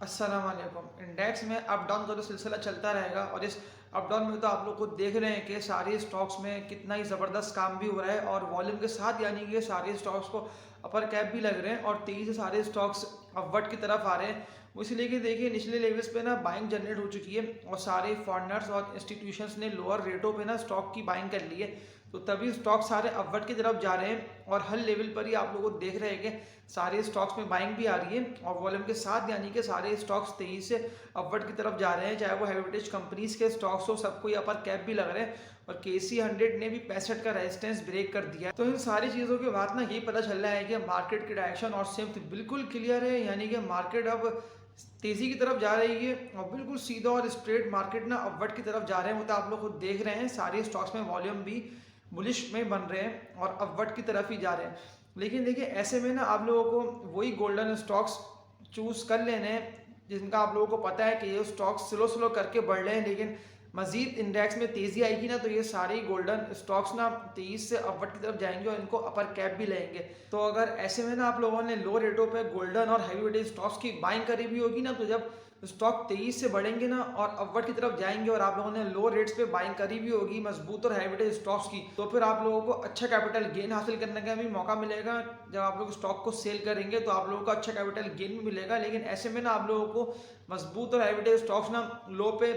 अस्सलाम वालेकुम। इंडेक्स में अप डाउन का तो सिलसिला चलता रहेगा और इस अप डाउन में तो आप लोग खुद देख रहे हैं कि सारे स्टॉक्स में कितना ही ज़बरदस्त काम भी हो रहा है और वॉल्यूम के साथ, यानी कि सारे स्टॉक्स को अपर कैप भी लग रहे हैं और तेज़ी से सारे स्टॉक्स अपवर्ड की तरफ आ रहे हैं। वो इसलिए कि देखिए निचले लेवल्स पे ना बाइंग जनरेट हो चुकी है और सारे फॉरेनर्स और इंस्टीट्यूशंस ने लोअर रेटों पे ना स्टॉक की बाइंग कर ली है, तो तभी स्टॉक सारे अपवर्ड की तरफ जा रहे हैं और हर लेवल पर ही आप लोग देख रहे हैं कि सारे स्टॉक्स में बाइंग भी आ रही है और वॉल्यूम के साथ, यानी कि सारे स्टॉक्स तेजी से अपवर्ड की तरफ जा रहे हैं। चाहे वो हेरिटेज कंपनीज के स्टॉक्स हो, सबको ही अपर कैप भी लग रहे हैं और KC 100 ने भी 65 का रेजिस्टेंस ब्रेक कर दिया है। तो इन सारी चीज़ों के बाद ना यही पता चल रहा है कि मार्केट की डायरेक्शन और सिम्त बिल्कुल क्लियर है, यानी कि मार्केट अब तेजी की तरफ जा रही है और बिल्कुल सीधा और स्ट्रेट मार्केट ना अपवर्ड की तरफ जा रहे हैं। वो तो आप लोग खुद देख रहे हैं, सारे स्टॉक्स में वॉल्यूम भी बुलिश में बन रहे हैं और अपवर्ड की तरफ ही जा रहे हैं। लेकिन देखिए ऐसे में ना आप लोगों को वही गोल्डन स्टॉक्स चूज़ कर लेने हैं जिनका आप लोगों को पता है कि ये स्टॉक्स स्लो स्लो करके बढ़ रहे हैं, लेकिन मजीद इंडेक्स में तेज़ी आएगी ना तो ये सारे गोल्डन स्टॉक्स ना तेज़ी से अपवर्ड की तरफ जाएंगे और इनको अपर कैप भी लेंगे। तो अगर ऐसे में ना आप लोगों ने लो रेटों पे गोल्डन और हैवी वेटेज स्टॉक्स की बाइंग करी भी होगी ना, तो जब स्टॉक तेजी से बढ़ेंगे ना और अपवर्ड की तरफ जाएंगे और आप लोगों ने लो रेट्स पे बाइंग करी भी होगी मजबूत और हैवी स्टॉक्स की, तो फिर आप लोगों को अच्छा कैपिटल गेन हासिल करने का भी मौका मिलेगा। जब आप लोग स्टॉक को सेल करेंगे तो आप लोगों को अच्छा कैपिटल गेन भी मिलेगा। लेकिन ऐसे में ना आप लोगों को मजबूत और हैवी स्टॉक्स ना लो पे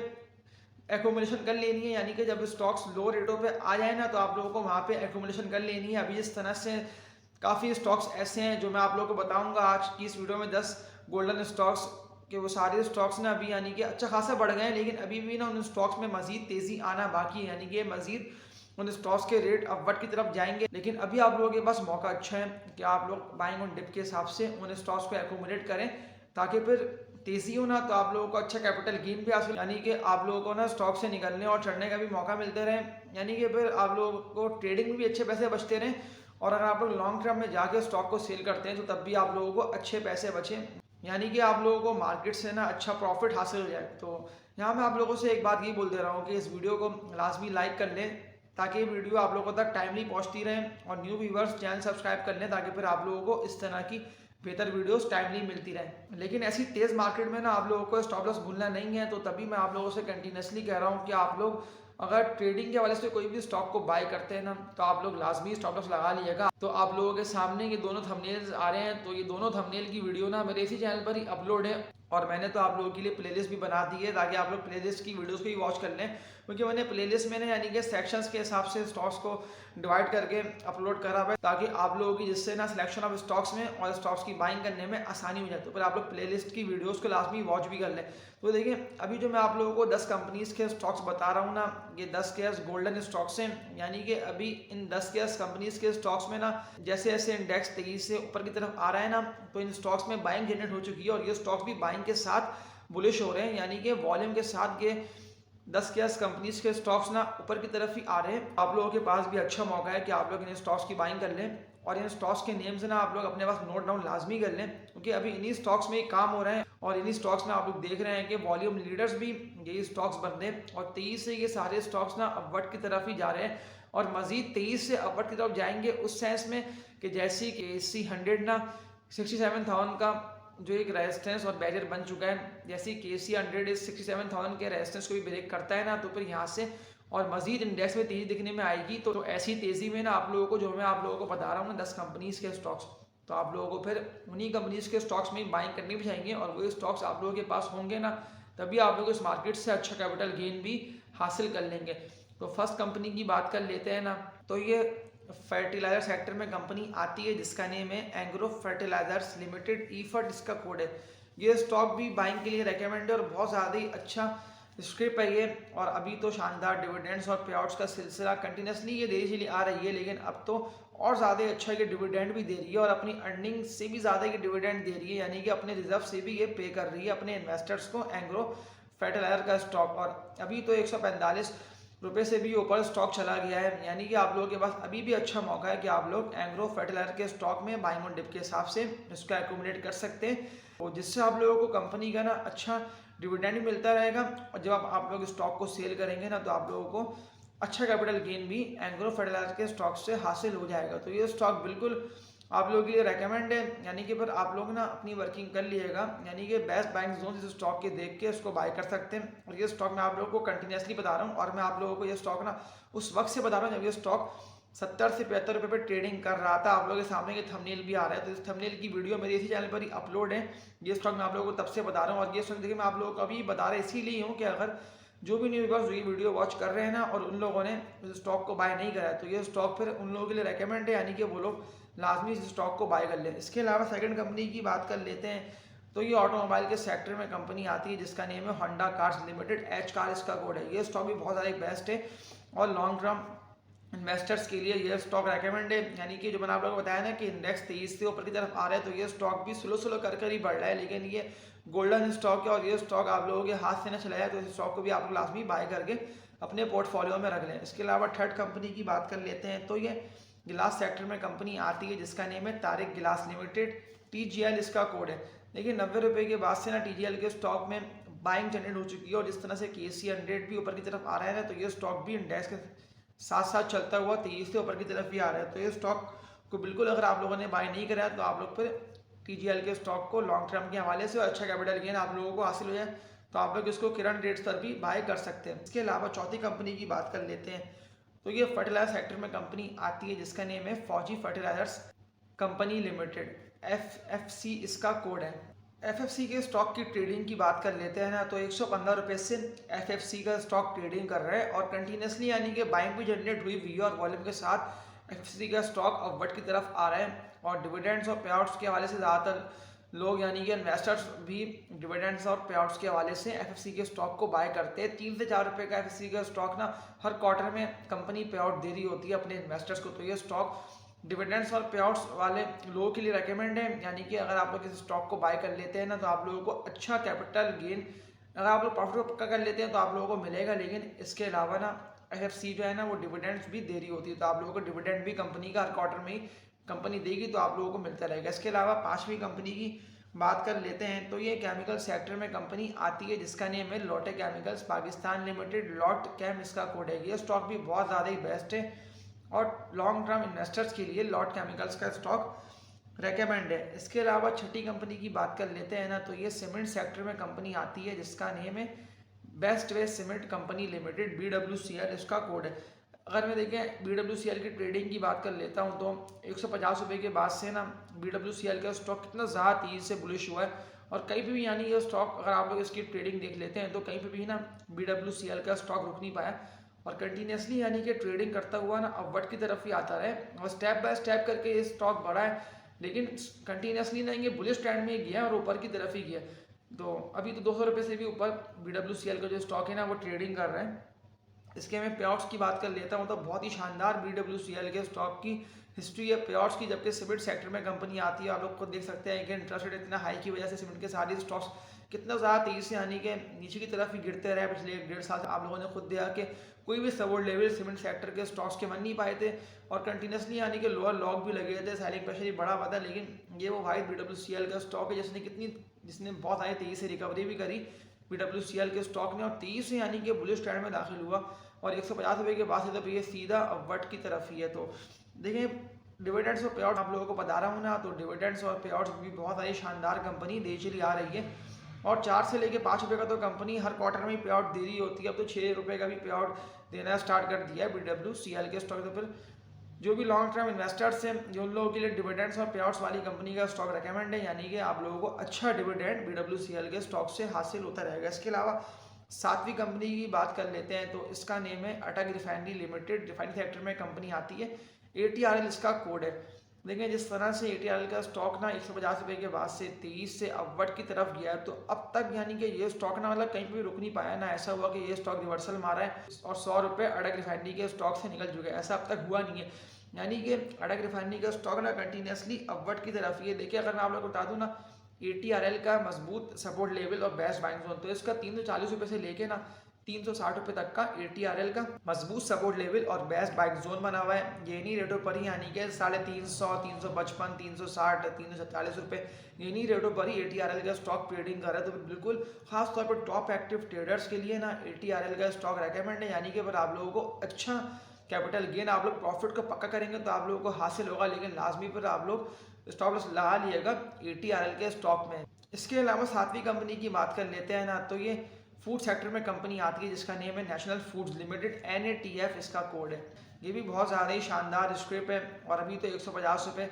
एकोमोडेशन कर लेनी है, यानी कि जब स्टॉक्स लो रेटों पे आ जाए ना तो आप लोगों को वहाँ पे एकोमोडेशन कर लेनी है। अभी इस तरह से काफ़ी स्टॉक्स ऐसे हैं जो मैं आप लोगों को बताऊंगा आज की इस वीडियो में, 10 गोल्डन स्टॉक्स के वो सारे स्टॉक्स ना अभी यानी कि अच्छा खासा बढ़ गए हैं, लेकिन अभी भी ना उन स्टॉक्स में मजीद तेज़ी आना बाकी है, यानी कि मजीद उन स्टॉक्स के रेट अपवर्ड की तरफ जाएंगे। लेकिन अभी आप लोगों के पास मौका अच्छा है कि आप लोग बाइंग ऑन डिप के हिसाब से उन स्टॉक्स को एकोमोडेट करें, ताकि फिर तेज़ी हो ना तो आप लोगों को अच्छा कैपिटल गेन भी हासिल, यानी कि आप लोगों को ना स्टॉक से निकलने और चढ़ने का भी मौका मिलते रहे, यानी कि फिर आप लोगों को ट्रेडिंग में भी अच्छे पैसे बचते रहें। और अगर आप लोग लॉन्ग टर्म में जाके स्टॉक को सेल करते हैं तो तब भी आप लोगों को अच्छे पैसे बचे, यानी कि आप लोगों को मार्केट से ना अच्छा प्रॉफिट हासिल हो जाए। तो यहाँ मैं आप लोगों से एक बात ये बोल दे रहा हूँ कि इस वीडियो को लाजमी लाइक कर लें ताकि ये वीडियो आप लोगों तक टाइमली पहुँचती रहे, और न्यू व्यूवर्स चैनल सब्सक्राइब कर लें ताकि फिर आप लोगों को इस तरह की बेहतर वीडियोस टाइमली मिलती रहे। लेकिन ऐसी तेज़ मार्केट में ना आप लोगों को स्टॉप लॉस भूलना नहीं है, तो तभी मैं आप लोगों से कंटिन्यूसली कह रहा हूँ कि आप लोग अगर ट्रेडिंग के वाले से कोई भी स्टॉक को बाय करते हैं ना तो आप लोग लाजमी स्टॉप लॉस लगा लीजिएगा। तो आप लोगों के सामने ये दोनों थंबनेल्स आ रहे हैं, तो ये दोनों थंबनेल की वीडियो ना मेरे इसी चैनल पर ही अपलोड है और मैंने तो आप लोगों के लिए प्लेलिस्ट भी बना दी है ताकि आप लोग प्लेलिस्ट की वीडियोस को ही वॉच कर लें, क्योंकि मैंने प्लेलिस्ट में यानी कि सेक्शंस के हिसाब से स्टॉक्स को डिवाइड करके अपलोड करा हुआ है ताकि आप लोगों की जिससे ना सिलेक्शन ऑफ स्टॉक्स में और स्टॉक्स की बाइंग करने में आसानी हो जाए। तो फिर आप लोग प्लेलिस्ट की वीडियोस को लाजमी वॉच भी कर लें। तो देखिए अभी जो मैं आप लोगों को 10 कंपनीज के स्टॉक्स बता रहा हूँ ना, ये 10 के गोल्डन स्टॉक्स हैं, यानी कि अभी इन 10 के कंपनीज के स्टॉक्स में ना जैसे जैसे इंडेक्स तेजी से ऊपर की तरफ आ रहा है ना तो इन स्टॉक्स में बाइंग जनरेट हो चुकी है और ये स्टॉक्स भी बाइंग के साथ बुलिश हो रहे हैं, यानी कि वॉल्यूम के साथ ये 10 के कंपनीज के स्टॉक्स ना ऊपर की तरफ ही आ रहे हैं। आप लोगों के पास भी अच्छा मौका है कि आप लोग इन स्टॉक्स की बाइंग कर लें और इन स्टॉक्स के नेम्स ना आप लोग अपने पास नोट डाउन लाजमी कर लें, क्योंकि अभी इन्हीं स्टॉक्स में ही काम हो रहे हैं और इन्हीं स्टॉक्स में आप लोग देख रहे हैं कि वॉल्यूम लीडर्स भी यही स्टॉक्स बन रहे हैं और तेईस से ये सारे स्टॉक्स ना अपवर्ड की तरफ ही जा रहे हैं और मजीद तेईस से अपवर्ड की तरफ जाएंगे, उस सेंस में कि जैसे KC 100 ना 67,000 का जो एक रेजिस्टेंस और बैरियर बन चुका है, जैसे KC 100 इस 67,000 के रेजिस्टेंस को भी ब्रेक करता है ना तो फिर यहाँ से और मजीद इंडेक्स में तेज़ी दिखने में आएगी। तो ऐसी तेज़ी में ना आप लोगों को जो मैं आप लोगों को बता रहा हूँ ना 10 कंपनीज़ के स्टॉक्स, तो आप लोगों को फिर उन्हीं कंपनीज़ के स्टॉक्स में बाइंग करनी भी चाहिए और वही स्टॉक्स आप लोगों के पास होंगे ना तभी आप लोग इस मार्केट से अच्छा कैपिटल गेन भी हासिल कर लेंगे। तो फर्स्ट कंपनी की बात कर लेते हैं ना, तो ये फर्टिलाइजर सेक्टर में कंपनी आती है जिसका नेम है एंग्रो फर्टिलाइजर्स लिमिटेड, ईफर्ट इसका कोड है। ये स्टॉक भी बाइंग के लिए रेकमेंड है और बहुत ज़्यादा ही अच्छा स्क्रिप है ये, और अभी तो शानदार डिविडेंड्स और पे आउट्स का सिलसिला कंटिन्यूसली ये देरी चली आ रही है, लेकिन अब तो और ज़्यादा अच्छा ये डिविडेंड भी दे रही है और अपनी अर्निंग से भी ज़्यादा ये डिविडेंड दे रही है, यानी कि अपने रिजर्व से भी ये पे कर रही है अपने इन्वेस्टर्स को एंग्रो फर्टिलाइजर का स्टॉक। और अभी तो 145 रुपये से भी ऊपर स्टॉक चला गया है, यानी कि आप लोगों के पास अभी भी अच्छा मौका है कि आप लोग एंग्रो फर्टिलाइजर के स्टॉक में बाइंग ऑन डिप के हिसाब से इसको एकोमोडेट कर सकते हैं, और जिससे आप लोगों को कंपनी का ना अच्छा डिविडेंड मिलता रहेगा और जब आप लोग स्टॉक को सेल करेंगे ना तो आप लोगों को अच्छा कैपिटल गेन भी एंग्रो फर्टिलाइजर के स्टॉक से हासिल हो जाएगा। तो ये स्टॉक बिल्कुल आप लोगों के लिए रेकमेंड है, यानी कि पर आप लोग ना अपनी वर्किंग कर लीजिएगा, यानी कि बेस्ट बाइंग जोन इस स्टॉक के देख के उसको बाय कर सकते हैं। और ये स्टॉक मैं आप लोगों को कंटिन्यूसली बता रहा हूँ, और मैं आप लोगों को ये स्टॉक ना उस वक्त से बता रहा हूँ जब ये स्टॉक 70 से 75 रुपये पर ट्रेडिंग कर रहा था। आप लोगों के सामने ये थंबनेल भी आ रहा है, तो इस थंबनेल की वीडियो मेरे इसी चैनल पर ही अपलोड है। ये स्टॉक मैं आप लोगों को तब से बता रहा हूँ, और ये स्टॉक देखिए मैं आप लोगों को अभी बता रहा इसीलिए हूँ कि अगर जो भी न्यू व्यूअर्स ये वीडियो वॉच कर रहे हैं ना और उन लोगों ने इस स्टॉक को बाय नहीं करा है, तो ये स्टॉक फिर उन लोगों के लिए रेकमेंड है, यानी कि वो लोग लाजमी इस स्टॉक को बाय कर लें। इसके अलावा सेकंड कंपनी की बात कर लेते हैं, तो ये ऑटोमोबाइल के सेक्टर में कंपनी आती है जिसका नेम है Honda cars limited, H car इसका कोड है। ये स्टॉक भी बहुत ज़्यादा बेस्ट है और लॉन्ग टर्म इन्वेस्टर्स के लिए ये स्टॉक रेकमेंड है। यानी कि जो मैंने आप लोगों को बताया ना कि इंडेक्स 23 से ऊपर की तरफ आ रहा है, तो ये स्टॉक भी स्लो स्लो कर ही बढ़ रहा है, लेकिन ये गोल्डन स्टॉक है और ये स्टॉक आप लोगों के हाथ से ना चला जाए, तो इस स्टॉक को भी आप लोग लाजमी बाय करके अपने पोर्टफोलियो में रख लें। इसके अलावा थर्ड कंपनी की बात कर लेते हैं, तो ये गिलास सेक्टर में कंपनी आती है जिसका नेम है तारिक गिलास लिमिटेड, TGL इसका कोड है। देखिए 90 रुपये के बाद से ना TGL के स्टॉक में बाइंग जनरेट हो चुकी है, और जिस तरह से KC 100 भी ऊपर की तरफ आ रहा है ना, तो ये स्टॉक भी इंडेक्स के साथ साथ चलता हुआ 23 से ऊपर की तरफ ही आ रहा है। तो ये स्टॉक को बिल्कुल अगर आप लोगों ने बाय नहीं करा है, तो आप लोग फिर TGL के स्टॉक को लॉन्ग टर्म के हवाले से और अच्छा कैपिटल गेन आप लोगों को हासिल हो जाए, तो आप लोग इसको करंट रेट्स पर भी बाय कर सकते हैं। इसके अलावा चौथी कंपनी की बात कर लेते हैं, तो ये फर्टिलाइजर सेक्टर में कंपनी आती है जिसका नेम है फौजी फर्टिलाइजर्स कंपनी लिमिटेड, FFC इसका कोड है। FFC के स्टॉक की ट्रेडिंग की बात कर लेते हैं ना, तो 115 रुपये से FFC का स्टॉक ट्रेडिंग कर रहा है और कंटिन्यूसली यानी कि बाइंग भी जनरेट हुई वी और वॉल्यूम के साथ FFC का स्टॉक अपवर्ड की तरफ आ रहा है। और डिविडेंड्स और पे आउट्स के हवाले से ज़्यादातर लोग यानी कि इन्वेस्टर्स भी डिविडेंड्स और पे आउट्स के हवाले से FFC के स्टॉक को बाय करते हैं। 3 से 4 रुपये का FFC का स्टॉक ना हर क्वार्टर में कंपनी पे आउट दे रही होती है अपने इन्वेस्टर्स को, तो ये स्टॉक डिविडेंड्स और पे आउट्स वाले लोगों के लिए रेकमेंड है। यानी कि अगर आप लोग इस स्टॉक को बाय कर लेते हैं ना, तो आप लोगों को अच्छा कैपिटल गेन, अगर आप लोग प्रॉफिट को पक्का कर लेते हैं तो आप लोगों को मिलेगा। लेकिन इसके अलावा ना FFC जो है ना वो डिविडेंड्स भी दे रही होती है, तो आप लोगों को डिविडेंड भी कंपनी का हर क्वार्टर में ही कंपनी देगी, तो आप लोगों को मिलता रहेगा। इसके अलावा पांचवी कंपनी की बात कर लेते हैं, तो ये केमिकल सेक्टर में कंपनी आती है जिसका नेम है Lotte chemicals Pakistan limited, lot chem इसका कोड है। ये स्टॉक भी बहुत ज़्यादा ही बेस्ट है और लॉन्ग टर्म इन्वेस्टर्स के लिए लॉट केमिकल्स का स्टॉक रेकमेंड है। इसके अलावा छठी कंपनी की बात कर लेते हैं ना, तो ये सीमेंट सेक्टर में कंपनी आती है जिसका नेम है best way cement company limited, BWCL इसका कोड है। अगर मैं देखें BWCL की ट्रेडिंग की बात कर लेता हूं, तो 150 रुपये के बाद से ना BWCL का स्टॉक कितना ज़्यादा तेज़ी से बुलिश हुआ है, और कहीं पे भी यानी ये स्टॉक अगर आप लोग इसकी ट्रेडिंग देख लेते हैं तो कहीं पे भी ना BWCL का स्टॉक रुक नहीं पाया और कंटिन्यूसली यानी कि ट्रेडिंग करता हुआ ना अपवर्ड की तरफ ही आता रहे और स्टेप बाय स्टेप करके ये स्टॉक बढ़ा है, लेकिन कंटिन्यूसली ना ये बुलिश ट्रेंड में गया और ऊपर की तरफ ही गया। तो अभी तो 200 रुपये से भी ऊपर BWCL का जो स्टॉक है ना वो ट्रेडिंग कर रहे हैं। इसके मैं पे आउट्स की बात कर लेता हूँ, तो बहुत ही शानदार BWCL के स्टॉक की हिस्ट्री है पे आउट्स की। जबकि सीमेंट सेक्टर में कंपनी आती है, आप लोग खुद देख सकते हैं कि इंटरेस्ट रेट इतना हाई की वजह से सीमेंट के सारे स्टॉक्स कितना ज़्यादा तेज़ी से यानी कि नीचे की तरफ ही गिरते रहे पिछले 1-1.5 साल से। आप लोगों ने खुद देखा कि कोई भी सपोर्ट लेवल सीमेंट सेक्टर के स्टॉक्स के बन नहीं पाए थे और कंटिन्यूसली यानी कि लोअर लॉक भी लगे थे, सेलिंग प्रेशर ही बड़ा हुआ था। लेकिन ये वो वाइड BWCL का स्टॉक है जिसने बहुत सारी तेज़ी से रिकवरी भी करी BWCL के स्टॉक ने, और 30 से यानी कि बुलिश ट्रेंड में दाखिल हुआ और 150 रुपये के बाद से तो ये सीधा अपवर्ड की तरफ ही है। तो देखिए डिविडेंड्स और पे आउट आप लोगों को बता रहा हूँ ना, तो डिविडेंड्स और पे आउट्स भी बहुत सारी शानदार कंपनी दे चली आ रही है और 4 से लेके 5 रुपये का तो कंपनी हर क्वार्टर में ही पे आउट दे रही होती है। अब तो 6 रुपये का भी पे आउट देना स्टार्ट कर दिया है BWCL के स्टॉक। तो फिर जो भी लॉन्ग टर्म इन्वेस्टर्स हैं जो उन लोगों के लिए डिविडेंड्स और पे आउट्स वाली कंपनी का स्टॉक रेकमेंड है, यानी कि आप लोगों को अच्छा डिविडेंड BWCL के स्टॉक से हासिल होता रहेगा। इसके अलावा सातवीं कंपनी की बात कर लेते हैं, तो इसका नेम है अटक रिफाइनरी लिमिटेड, रिफाइनरी सेक्टर में कंपनी आती है, ATRL इसका कोड है। देखिए जिस तरह से ATRL का स्टॉक ना 150 रुपये के बाद से 23 से अपवर्ड की तरफ गया है, तो अब तक यानी कि ये स्टॉक ना मतलब कहीं पे भी रुक नहीं पाया ना, ऐसा हुआ कि ये स्टॉक रिवर्सल मारा है और 100 रुपये अटक रिफाइनरी के स्टॉक से निकल चुके हैं, ऐसा अब तक हुआ नहीं है। यानी कि अटक रिफाइनरी का स्टॉक ना कंटिन्यूसली अपवर्ड की तरफ ही है। देखिए अगर मैं आप लोग को बता दूँ ना ATRL का मजबूत सपोर्ट लेवल और बेस्ट बाइंग जोन, तो इसका 340 रुपये से लेके ना 360 रुपये तक का ATRL का मजबूत सपोर्ट लेवल और बेस्ट बाइंग जोन बना हुआ है। येनी रेटों पर ही यानी कि 350, 355, 360, 347 रुपये येनी रेटों पर ही ATRL का स्टॉक ट्रेडिंग कर रहा है। तो बिल्कुल खास तौर पर टॉप एक्टिव ट्रेडर्स के लिए ना ATRL का स्टॉक रेकमेंड है, यानी कि अगर आप लोगों को अच्छा कैपिटल गेन आप लोग प्रॉफिट को पक्का करेंगे तो आप लोगों को हासिल होगा, लेकिन लाजमी पर आप लोग स्टॉप लॉस लगा लिएगा ATRL के स्टॉक में। इसके अलावा सातवीं कंपनी की बात कर लेते हैं ना, तो ये फूड सेक्टर में कंपनी आती है जिसका नेम है नेशनल फूड्स लिमिटेड, NATF इसका कोड है। ये भी बहुत ज़्यादा ही शानदार स्क्रिप है और अभी तो 150 रुपये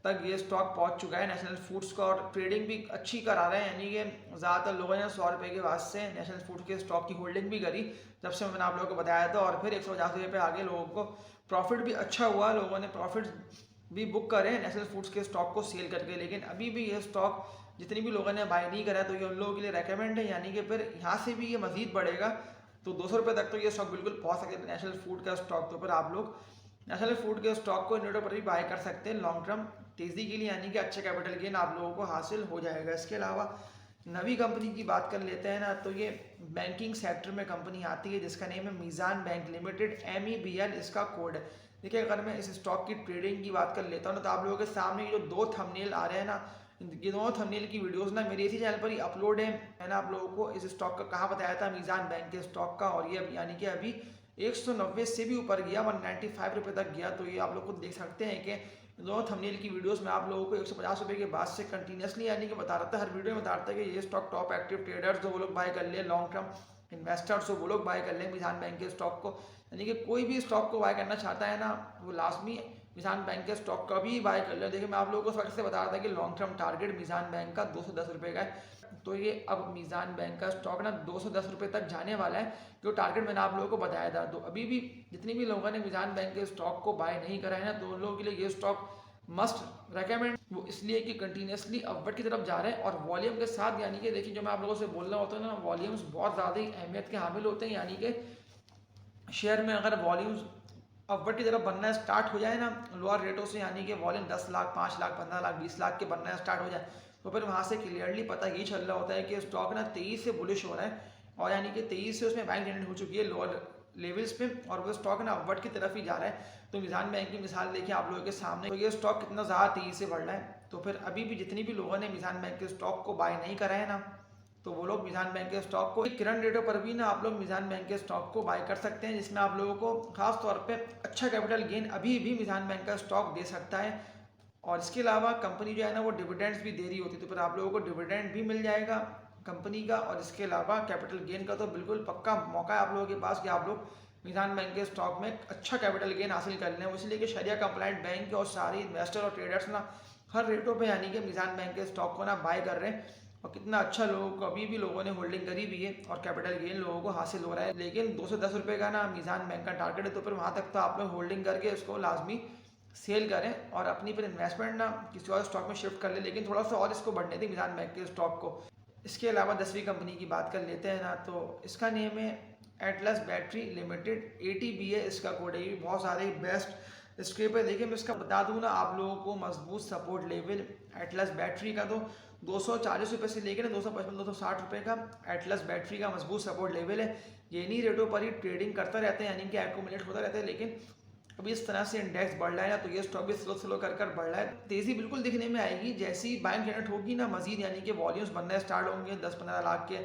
तक ये स्टॉक पहुंच चुका है नेशनल फूड्स का, और ट्रेडिंग भी अच्छी करा रहे हैं, यानी कि ज़्यादातर लोगों ने 100 रुपये के वास्ते नेशनल फूड्स के स्टॉक की होल्डिंग भी करी जब से मैंने आप लोगों को बताया था, और फिर 150 रुपये पे आगे लोगों को प्रॉफिट भी अच्छा हुआ, लोगों ने प्रॉफिट भी बुक करे नेशनल फूड्स के स्टॉक को सेल करके। लेकिन अभी भी ये स्टॉक जितनी भी लोगों ने बाय नहीं करा तो ये उन लोगों के लिए रेकमेंड है, यानी कि फिर यहाँ से भी ये मजीद बढ़ेगा तो 200 रुपये तक तो ये स्टॉक बिल्कुल पहुँच सकते हैं नेशनल फूड का स्टॉक। तो फिर आप लोग नेशनल फूड के स्टॉक को इन्वेटर पर भी बाय कर सकते हैं लॉन्ग टर्म तेज़ी के लिए, यानी कि अच्छे कैपिटल गेन आप लोगों को हासिल हो जाएगा। इसके अलावा नवी कंपनी की बात कर लेते हैं ना, तो ये बैंकिंग सेक्टर में कंपनी आती है जिसका नेम है मीज़ान बैंक लिमिटेड, MEBL इसका कोड है। देखिए अगर मैं इस स्टॉक की ट्रेडिंग की बात कर लेता हूँ तो आप लोगों के सामने ये जो 2 थंबनेल आ रहे हैं ना, ये दोनों थंबनेल की वीडियोस ना मेरे इसी चैनल पर ही अपलोड है। मैंने आप लोगों को इस स्टॉक का कहाँ बताया था, मीज़ान बैंक के स्टॉक का, और ये यानी कि अभी 190 से भी ऊपर गया, 195 रुपये तक गया। तो ये आप लोग खुद देख सकते हैं कि दोनों थंबनेल की वीडियोस में आप लोगों को 150 रुपये के बाद से कंटिन्यूसली यानी कि बता रहा था, हर वीडियो में बता रहा था कि ये स्टॉक टॉप एक्टिव ट्रेडर्स जो वो लोग बाय कर ले, लॉन्ग टर्म इन्वेस्टर्स जो वो लोग बाय कर ले मीज़ान बैंक के स्टॉक को, यानी कि कोई भी स्टॉक को बाय करना चाहता है ना वो लाजमी मीज़ान बैंक के स्टॉक का भी बाय कर ले। देखिए मैं आप लोगों को फर्क से बता रहा था कि लॉन्ग टर्म टारगेट मीज़ान बैंक का 210 रुपये का है, तो ये अब मीज़ान बैंक का स्टॉक ना 210 रुपये तक जाने वाला है, जो टारगेट मैंने आप लोगों को बताया था। तो अभी भी जितनी भी लोगों ने मीज़ान बैंक के स्टॉक को बाय नहीं करा है ना, तो उन लोगों के लिए ये स्टॉक मस्ट रेकमेंड, वो इसलिए कि कंटिन्यूसली अपवर्ड की तरफ जा रहे हैं और वॉल्यूम के साथ, यानी कि देखिए जो मैं आप लोगों से बोल रहा होता है ना, वॉल्यूम्स बहुत ज़्यादा ही अहमियत के हामिल होते हैं, यानी कि शेयर में अगर वॉल्यूम्स अपवर्ड की तरफ बनना स्टार्ट हो जाए ना लोअर रेटों से, यानी कि वॉल्यूम 10 लाख 5 लाख 15 लाख 20 लाख के बनना स्टार्ट हो जाए, तो फिर वहाँ से क्लियरली पता ये चल रहा होता है कि स्टॉक ना 23 से बुलिश हो रहा है, और यानी कि 23 से उसमें बाइंग जनरेट हो चुकी है लोअर लेवल्स पे, और वो स्टॉक ना अपवर्ड की तरफ ही जा रहा है। तो मीज़ान बैंक की मिसाल देखिए आप लोगों के सामने, तो ये स्टॉक कितना ज़्यादा तेज़ी से बढ़ रहा है। तो फिर अभी भी जितनी भी लोगों ने मीज़ान बैंक के स्टॉक को बाय नहीं करा है ना, तो वो लोग मीज़ान बैंक के स्टॉक को करंट रेटों पर भी ना आप लोग मीज़ान बैंक के स्टॉक को बाय कर सकते हैं, जिसमें आप लोगों को खास तौर पे अच्छा कैपिटल गेन अभी भी मीज़ान बैंक का स्टॉक दे सकता है। और इसके अलावा कंपनी जो है ना वो डिविडेंड्स भी दे रही होती है, तो फिर आप लोगों को डिविडेंड भी मिल जाएगा कंपनी का, और इसके अलावा कैपिटल गेन का तो बिल्कुल पक्का मौका है आप लोगों के पास कि आप लोग मीज़ान बैंक के स्टॉक में अच्छा कैपिटल गेन हासिल कर लें। इसलिए कि शरिया कंप्लाइंट बैंक और सारी इन्वेस्टर और ट्रेडर्स ना हर रेटों पे यानी कि मीज़ान बैंक के स्टॉक को ना बाय कर रहे हैं, और कितना अच्छा लोगों को अभी भी लोगों ने होल्डिंग करी भी है और कैपिटल गेन लोगों को हासिल हो रहा है। लेकिन 210 रुपये का ना मीज़ान बैंक का टारगेट है, तो फिर वहाँ तक तो आप लोग होल्डिंग करके उसको लाजमी सेल करें और अपनी फिर इन्वेस्टमेंट ना किसी और स्टॉक में शिफ्ट कर ले, लेकिन थोड़ा सा और इसको बढ़ने दें मीज़ान बैंक के स्टॉक को। इसके अलावा 10वीं कंपनी की बात कर लेते हैं ना, तो इसका नेम है एटलस बैटरी लिमिटेड, ATBA इसका कोड है। ये बहुत सारे बेस्ट स्क्रिप है। देखिए मैं इसका बता दूं ना आप लोगों को, मजबूत सपोर्ट लेवल एटलस बैटरी का तो 240 रुपये से लेकर 255 260 रुपये का एटलस बैटरी का मजबूत सपोर्ट लेवल है। ये इन्हीं रेटों पर ही ट्रेडिंग करता रहता है, यानी कि एक्यूमुलेट होता रहता है। लेकिन अभी इस तरह से इंडेक्स बढ़ रहा है ना, तो ये स्टॉक भी स्लो स्लो कर बढ़ रहा है। तेज़ी बिल्कुल दिखने में आएगी जैसी बाइंग जनरेट होगी ना मजीद, यानी कि वॉल्यूम्स बनना स्टार्ट होंगे, 10-15 लाख के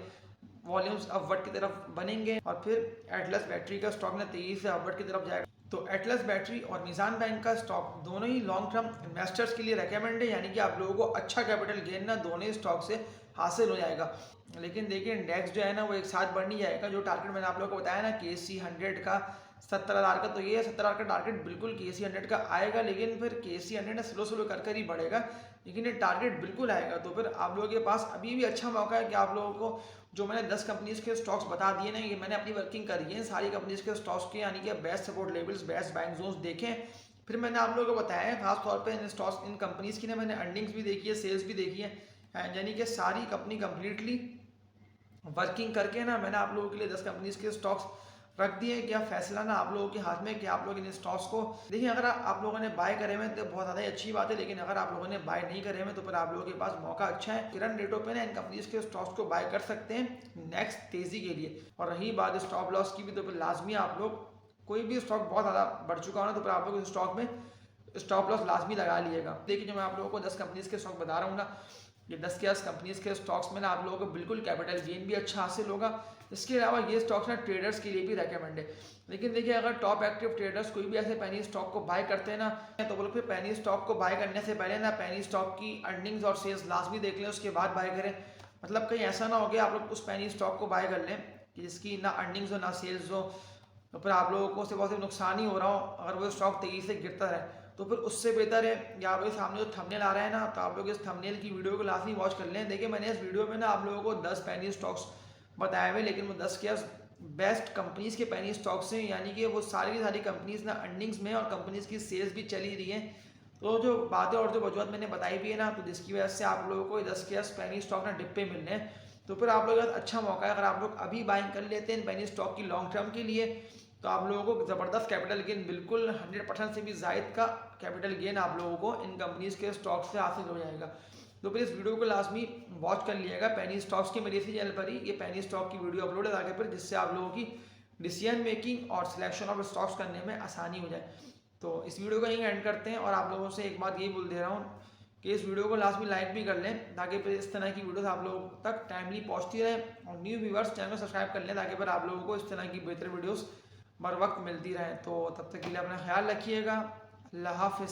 वॉल्यूम्स अपवर्ड की तरफ बनेंगे, और फिर एटलस बैटरी का स्टॉक ना तेज़ी से अपवर्ड की तरफ जाएगा। तो एटलस बैटरी और मीज़ान बैंक का स्टॉक दोनों ही लॉन्ग टर्म इन्वेस्टर्स के लिए रेकमेंड है, यानी कि आप लोगों को अच्छा कैपिटल गेन ना दोनों ही स्टॉक से हासिल हो जाएगा। लेकिन देखिए इंडेक्स जो है ना वो एक साथ बढ़ नहीं जाएगा। जो टारगेट मैंने आप लोगों को बताया ना KC 100 का 70,000 का, तो ये 70,000 का टारगेट बिल्कुल KC 100 का आएगा, लेकिन फिर KC 100 स्लो स्लो कर ही बढ़ेगा, लेकिन ये टारगेट बिल्कुल आएगा। तो फिर आप लोगों के पास अभी भी अच्छा मौका है कि आप लोगों को जो मैंने 10 कंपनीज के स्टॉक्स बता दिए ना, ये मैंने अपनी वर्किंग करी है सारी कंपनीज के स्टॉक्स के, यानी कि best support levels best buying zones देखें। फिर मैंने आप लोगों को बताया है खास तौर पे इन स्टॉक्स इन कंपनीज की ना मैंने अर्निंग्स भी देखी है, सेल्स भी देखी है, यानी कि सारी कंपनी कंप्लीटली वर्किंग करके ना मैंने आप लोगों के लिए 10 कंपनीज के स्टॉक्स रख दिए। क्या फैसला ना आप लोगों के हाथ में कि आप लोग इन स्टॉक्स को देखिए। अगर आप लोगों ने बाय करे हुए तो बहुत ज़्यादा अच्छी बात है, लेकिन अगर आप लोगों ने बाय नहीं करे हुए तो फिर आप लोगों के पास मौका अच्छा है, करंट रेटों पे ना इन कंपनीज के स्टॉक्स को बाय कर सकते हैं नेक्स्ट तेजी के लिए। और रही बात स्टॉप लॉस की भी, तो फिर लाजमी आप लोग कोई भी स्टॉक बहुत ज़्यादा बढ़ चुका हो ना, तो फिर आप लोग इस स्टॉक में स्टॉप लॉस लाजमी लगा लिएगा। देखिए जो मैं आप लोगों को 10 कंपनीज के स्टॉक बता रहा हूँ ना, ये 10 के 10 कंपनीज़ के स्टॉक्स में ना आप लोगों को बिल्कुल कैपिटल गेन भी अच्छा हासिल होगा। इसके अलावा ये स्टॉक्स ना ट्रेडर्स के लिए भी रेकमेंड है। लेकिन देखिए, अगर टॉप एक्टिव ट्रेडर्स कोई भी ऐसे पेनी स्टॉक को बाय करते हैं ना, तो वो लोग फिर पेनी स्टॉक को बाय करने से पहले ना पेनी स्टॉक की अर्निंग्स और सेल्स लास्ट भी देख लें, उसके बाद बाय करें। मतलब कहीं ऐसा ना हो गया आप लोग उस पेनी स्टॉक को बाय कर लें कि जिसकी ना अर्निंग्स हो ना सेल्स हो, तो फिर आप लोगों को उससे बहुत नुकसान ही हो रहा हो अगर वो स्टॉक तेज़ी से गिरता रहे। तो फिर उससे बेहतर है, या आप लोग सामने जो थंबनेल आ रहा है ना, तो आप लोग इस थंबनेल की वीडियो को लास्ट में वॉच कर लें। देखिए, मैंने इस वीडियो में ना आप लोगों को 10 पेनी स्टॉक्स बताए हुए, लेकिन वो 10 के बेस्ट कंपनीज के पेनी स्टॉक्स हैं, यानी कि वो सारी की सारी कंपनीज ना अर्निंग्स में और कंपनीज की सेल्स भी चली रही है। तो जो बातें और जो वजूहत मैंने बताई भी है ना, तो जिसकी वजह से आप लोगों को 10 के 10 पेनी स्टॉक ना डिप पे मिल रहे हैं। तो फिर आप लोगों के पास अच्छा मौका है, अगर आप लोग अभी बाइंग कर लेते हैं पेनी स्टॉक की लॉन्ग टर्म के लिए, तो आप लोगों को ज़बरदस्त कैपिटल गेन, बिल्कुल 100% से भी ज़ायद का कैपिटल गेन आप लोगों को इन कंपनीज़ के स्टॉक से हासिल हो जाएगा। तो फिर इस वीडियो को लाजमी वॉच कर लिएगा। पेनी स्टॉक्स की मेरे इसी चैनल पर ही ये पेनी स्टॉक की वीडियो अपलोड है, ताकि फिर जिससे आप लोगों की डिसीजन मेकिंग और सिलेक्शन ऑफ स्टॉक्स करने में आसानी हो जाए। तो इस वीडियो को यहीं एंड करते हैं, और आप लोगों से एक बात यही बोल दे रहा हूँ कि इस वीडियो को लास्ट में लाइक भी कर लें, ताकि फिर इस तरह की वीडियोस आप लोगों तक टाइमली पहुंचती रहे। और न्यू व्यूअर्स चैनल को सब्सक्राइब कर लें, ताकि फिर आप लोगों को इस तरह की बेहतर वीडियोस बर वक्त मिलती रहे। तो तब तक के लिए अपना ख्याल रखिएगा। अल्लाह हाफिज़।